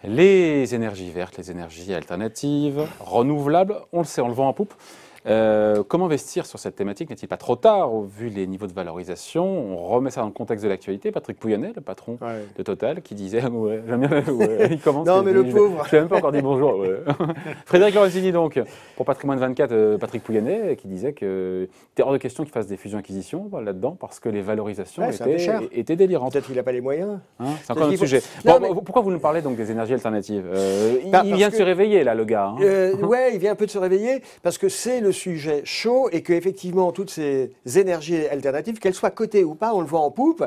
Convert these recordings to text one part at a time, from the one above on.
Les énergies vertes, les énergies alternatives, renouvelables, on le sait, on le vend en poupe. Comment investir sur cette thématique? N'est-il pas trop tard, au vu les niveaux de valorisation? On remet ça dans le contexte de l'actualité. Patrick Pouyanné, le patron de Total, qui disait ouais, j'aime bien, il commence. Non, mais le pauvre. Je n'ai même pas encore dit bonjour. Ouais. Frédéric Lorenzini, donc, pour Patrimoine 24, Patrick Pouyanné, qui disait que c'était hors de question qu'il fasse des fusions-acquisitions là-dedans, parce que les valorisations étaient délirantes. Peut-être qu'il n'a pas les moyens. Hein, c'est encore un autre sujet. Non, bon, mais... Pourquoi vous nous parlez donc des énergies alternatives? Il vient de que... se réveiller, là, le gars. Hein. Oui, il vient un peu de se réveiller, parce que c'est le sujet chaud et qu'effectivement, toutes ces énergies alternatives, qu'elles soient cotées ou pas, on le voit en poupe.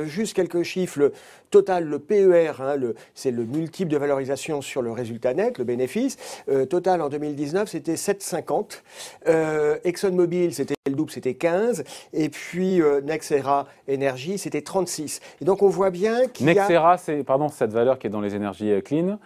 Juste quelques chiffres. Total, le PER, hein, c'est le multiple de valorisation sur le résultat net, le bénéfice. Total, en 2019, c'était 7,50. ExxonMobil, c'était le double, c'était 15. Et puis, Nexera Energy, c'était 36. Et donc, on voit bien qu'il y a... Nexera, c'est cette valeur qui est dans les énergies clean.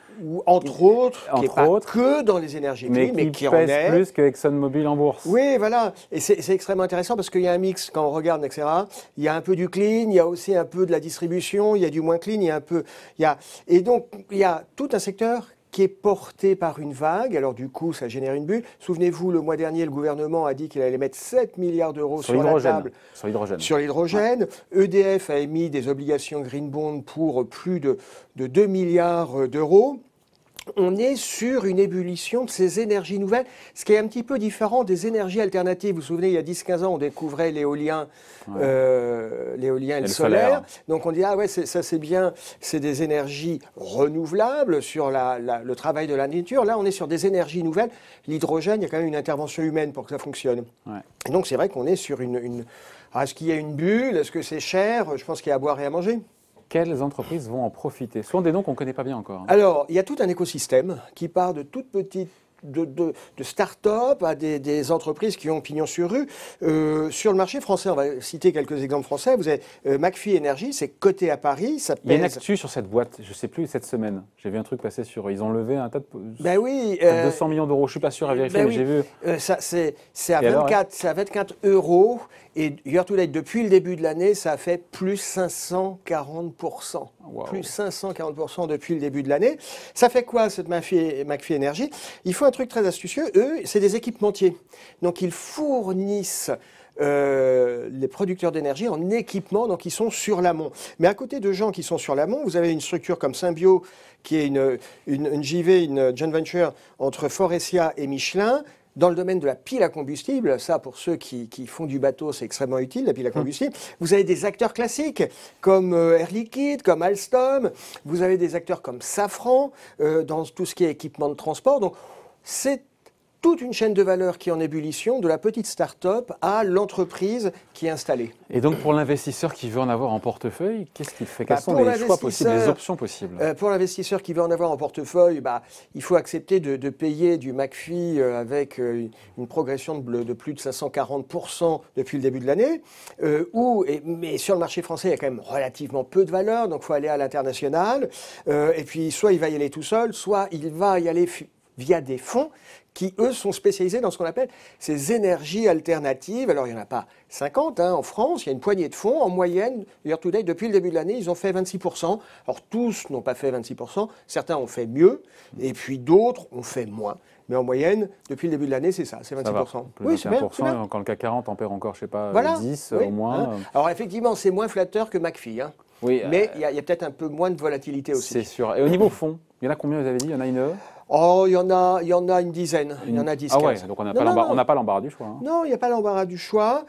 Entre autres, qui n'est pas que dans les énergies clean, mais qui pèse en est plus que ExxonMobil en bourse. Oui, voilà. Et c'est extrêmement intéressant parce qu'il y a un mix, quand on regarde Nexera, il y a un peu du clean, il y a aussi un peu de la distribution, il y a du moins clean, il y a un peu... Et donc, il y a tout un secteur qui est porté par une vague. Alors du coup, ça génère une bulle. Souvenez-vous, le mois dernier, le gouvernement a dit qu'il allait mettre 7 milliards d'euros sur la table. Sur l'hydrogène. Sur l'hydrogène. Ouais. EDF a émis des obligations green bond pour plus de 2 milliards d'euros. On est sur une ébullition de ces énergies nouvelles, ce qui est un petit peu différent des énergies alternatives. Vous vous souvenez, il y a 10-15 ans, on découvrait l'éolien et le solaire. Donc on dit, ah ouais, ça c'est bien, c'est des énergies renouvelables sur le travail de la nature. Là, on est sur des énergies nouvelles. L'hydrogène, il y a quand même une intervention humaine pour que ça fonctionne. Ouais. Et donc c'est vrai qu'on est sur est-ce qu'il y a une bulle? Est-ce que c'est cher? Je pense qu'il y a à boire et à manger. Quelles entreprises vont en profiter? Souvent des noms qu'on ne connaît pas bien encore. Alors, il y a tout un écosystème qui part de toutes petites de start-up à des entreprises qui ont pignon sur rue. Sur le marché français, on va citer quelques exemples français. Vous avez McPhy Energy, c'est coté à Paris. Ça pèse... Il y a une actu sur cette boîte, je ne sais plus, cette semaine. J'ai vu un truc passer sur... Ils ont levé un tas de... Ben oui, 200 millions d'euros, je ne suis pas sûr à vérifier, mais j'ai vu. C'est à 24 euros. Et year to date, depuis le début de l'année, ça a fait plus 540%. Wow. Plus 540% depuis le début de l'année. Ça fait quoi, cette McPhy Energy? Il faut un truc très astucieux. Eux, c'est des équipementiers. Donc, ils fournissent les producteurs d'énergie en équipement, donc ils sont sur l'amont. Mais à côté de gens qui sont sur l'amont, vous avez une structure comme Symbio, qui est une JV, une joint venture entre Forestia et Michelin, dans le domaine de la pile à combustible. Ça, pour ceux qui font du bateau, c'est extrêmement utile, la pile à combustible. Vous avez des acteurs classiques, comme Air Liquide, comme Alstom. Vous avez des acteurs comme Safran, dans tout ce qui est équipement de transport. Donc, c'est toute une chaîne de valeur qui est en ébullition, de la petite start-up à l'entreprise qui est installée. Et donc, pour l'investisseur qui veut en avoir en portefeuille, qu'est-ce qu'il fait? Quels sont les choix possibles, les options possibles? Pour l'investisseur qui veut en avoir en portefeuille, il faut accepter de payer du McPhy avec une progression de plus de 540% depuis le début de l'année. Mais sur le marché français, il y a quand même relativement peu de valeur, donc il faut aller à l'international. Et puis, soit il va y aller tout seul, soit il va y aller via des fonds qui, eux, sont spécialisés dans ce qu'on appelle ces énergies alternatives. Alors, il n'y en a pas 50 en France, il y a une poignée de fonds. En moyenne, year to date, depuis le début de l'année, ils ont fait 26%. Alors, tous n'ont pas fait 26%, certains ont fait mieux, et puis d'autres ont fait moins. Mais en moyenne, depuis le début de l'année, c'est ça, c'est 26%. Ça va, oui, c'est bien. Quand le CAC 40 en perd encore, je ne sais pas, voilà. 10 oui. au moins. Alors, effectivement, c'est moins flatteur que McPhy. Oui, mais il y a peut-être un peu moins de volatilité aussi. C'est sûr. Et au niveau fonds, il y en a combien, vous avez dit? Il y en a une? Oh, il y en a une dizaine. Il y en a 10, 15. Ah ouais, donc on n'a pas l'embarras du choix. Hein. Non, il n'y a pas l'embarras du choix.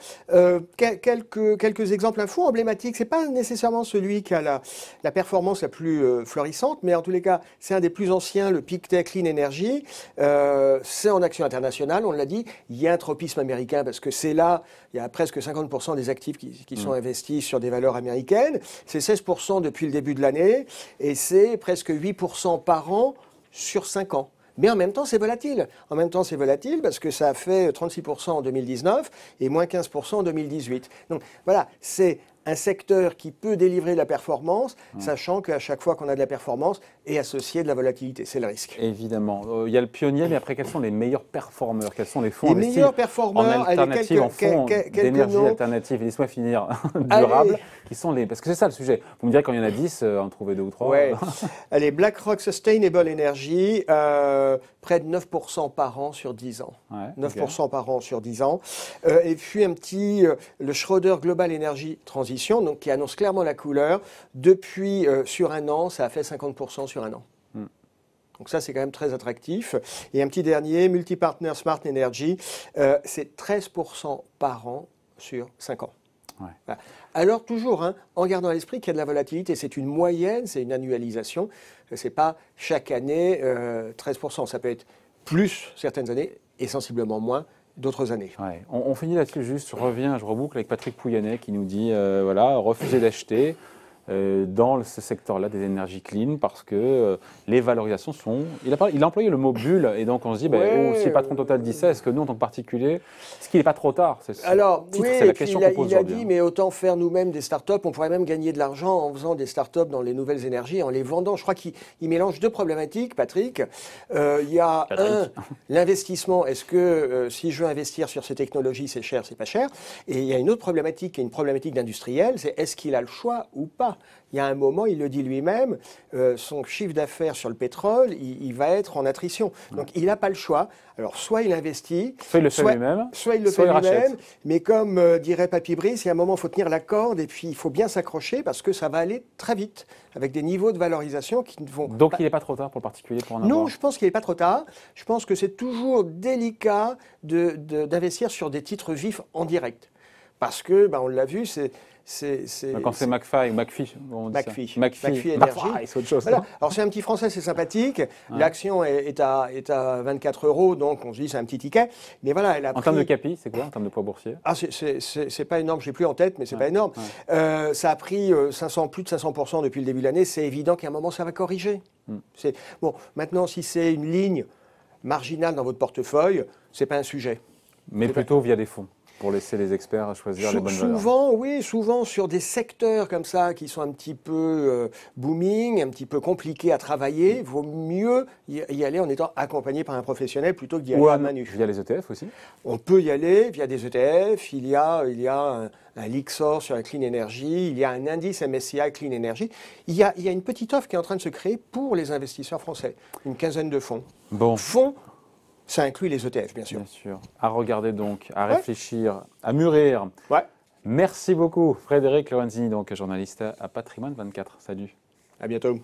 Quelques exemples, un fonds emblématique. Ce n'est pas nécessairement celui qui a la performance la plus florissante, mais en tous les cas, c'est un des plus anciens, le Pictet Clean Energy. C'est en action internationale, on l'a dit. Il y a un tropisme américain parce que c'est là, il y a presque 50% des actifs qui sont investis sur des valeurs américaines. C'est 16% depuis le début de l'année et c'est presque 8% par an sur 5 ans. Mais en même temps, c'est volatile. En même temps, c'est volatile parce que ça a fait 36% en 2019 et moins 15% en 2018. Donc voilà, c'est un secteur qui peut délivrer de la performance, sachant qu'à chaque fois qu'on a de la performance est associé de la volatilité. C'est le risque. Évidemment. Il y a le pionnier, mais après, quels sont les meilleurs performeurs? Quels sont les fonds investis meilleurs performeurs, en alternative, en fonds d'énergie alternative, laisse-moi finir, durables, qui sont les... Parce que c'est ça le sujet. Vous me direz quand il y en a 10, en trouver 2 ou 3. Ouais. Allez, BlackRock Sustainable Energy, près de 9% par an sur 10 ans. Ouais, 9% par an sur 10 ans. Et puis un petit, le Schroeder Global Energy Transition, donc, qui annonce clairement la couleur. Depuis, sur un an, ça a fait 50% sur un an. Donc ça, c'est quand même très attractif. Et un petit dernier, Multipartner Smart Energy, c'est 13% par an sur 5 ans. Ouais. Voilà. Alors toujours, en gardant à l'esprit qu'il y a de la volatilité, c'est une moyenne, c'est une annualisation. Ce n'est pas chaque année 13%. Ça peut être plus certaines années et sensiblement moins d'autres années. Ouais. On finit là-dessus juste, je reboucle avec Patrick Pouyanné qui nous dit, voilà, refuser d'acheter dans ce secteur-là des énergies clean parce que les valorisations sont... Il a employé le mot bulle et donc on se dit, si le patron Total dit ça, est-ce que nous, en tant que particulier, est-ce qu'il n'est pas trop tard? Alors, c'est la question qu'on pose. Il a dit, mais autant faire nous-mêmes des startups, on pourrait même gagner de l'argent en faisant des startups dans les nouvelles énergies, en les vendant. Je crois qu'il mélange deux problématiques, Patrick. Il y a l'investissement. Est-ce que si je veux investir sur ces technologies, c'est cher, c'est pas cher? Et il y a une autre problématique, qui est une problématique d'industriel, c'est est-ce qu'il a le choix ou pas? Il y a un moment, il le dit lui-même, son chiffre d'affaires sur le pétrole, il va être en attrition. Donc, il n'a pas le choix. Alors, soit il investit, soit il le fait lui-même, soit il le fait lui-même. Mais comme dirait Papy Brice, il y a un moment, il faut tenir la corde et puis il faut bien s'accrocher parce que ça va aller très vite avec des niveaux de valorisation qui ne vont Donc, il n'est pas trop tard pour le particulier pour en avoir? Non, je pense qu'il n'est pas trop tard. Je pense que c'est toujours délicat d'investir sur des titres vifs en direct. Parce que, on l'a vu, quand c'est McPhy ou McPhy, McPhy Energy, c'est autre chose. Voilà. Alors c'est un petit français, c'est sympathique. Ouais. L'action est à 24 €, donc on se dit c'est un petit ticket. Mais voilà, elle a en termes de capi, c'est quoi en termes de poids boursier? C'est pas énorme, je n'ai plus en tête, mais c'est pas énorme. Ouais. Ça a pris plus de 500% depuis le début de l'année. C'est évident qu'à un moment ça va corriger. Bon, maintenant si c'est une ligne marginale dans votre portefeuille, c'est pas un sujet. Mais plutôt via des fonds. Pour laisser les experts choisir les bonnes valeurs. Souvent sur des secteurs comme ça qui sont un petit peu booming, un petit peu compliqués à travailler, il vaut mieux y aller en étant accompagné par un professionnel plutôt que d'y aller à main nue. Via les ETF aussi? On peut y aller via des ETF, il y a un Lixor sur la Clean Energy, il y a un indice MSCI Clean Energy. Il y a une petite offre qui est en train de se créer pour les investisseurs français, une quinzaine de fonds. Fonds, ça inclut les ETF, bien sûr. Bien sûr. À regarder donc, à réfléchir, à mûrir. Ouais. Merci beaucoup, Frédéric Lorenzini, donc journaliste à Patrimoine 24. Salut. À bientôt.